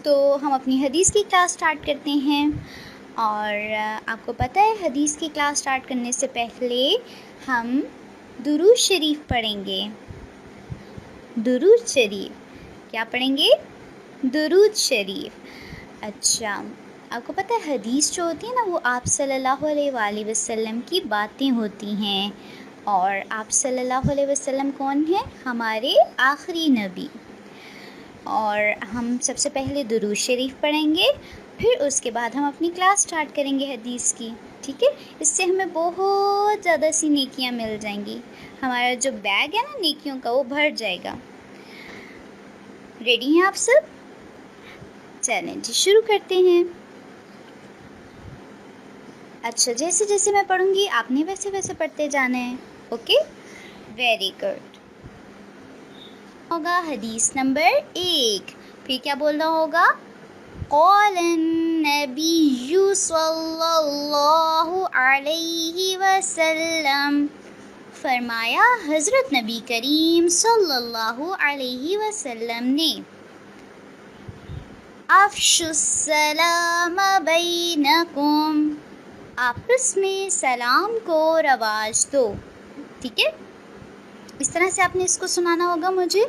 تو ہم اپنی حدیث کی کلاس سٹارٹ کرتے ہیں، اور آپ کو پتہ ہے حدیث کی کلاس سٹارٹ کرنے سے پہلے ہم درود شریف پڑھیں گے۔ درود شریف کیا پڑھیں گے؟ درود شریف۔ اچھا، آپ کو پتہ ہے حدیث جو ہوتی ہے نا وہ آپ صلی اللہ علیہ وآلہ وسلم کی باتیں ہوتی ہیں، اور آپ صلی اللہ علیہ وسلم کون ہیں؟ ہمارے آخری نبی۔ اور ہم سب سے پہلے درود شریف پڑھیں گے، پھر اس کے بعد ہم اپنی کلاس سٹارٹ کریں گے حدیث کی، ٹھیک ہے؟ اس سے ہمیں بہت زیادہ سی نیکیاں مل جائیں گی، ہمارا جو بیگ ہے نا نیکیوں کا وہ بھر جائے گا۔ ریڈی ہیں آپ سب؟ چلیں جی شروع کرتے ہیں۔ اچھا، جیسے جیسے میں پڑھوں گی آپ نے ویسے ویسے پڑھتے جانا ہے، اوکے؟ Very good. ہوگا حدیث نمبر 1، پھر کیا بولنا ہوگا؟ قال النبی صلی اللہ علیہ وسلم، فرمایا حضرت نبی کریم صلی اللہ علیہ وسلم نے، افشوا السلام بینکم، آپس میں سلام کو رواج دو، ٹھیک ہے؟ اس طرح سے آپ نے اس کو سنانا ہوگا مجھے،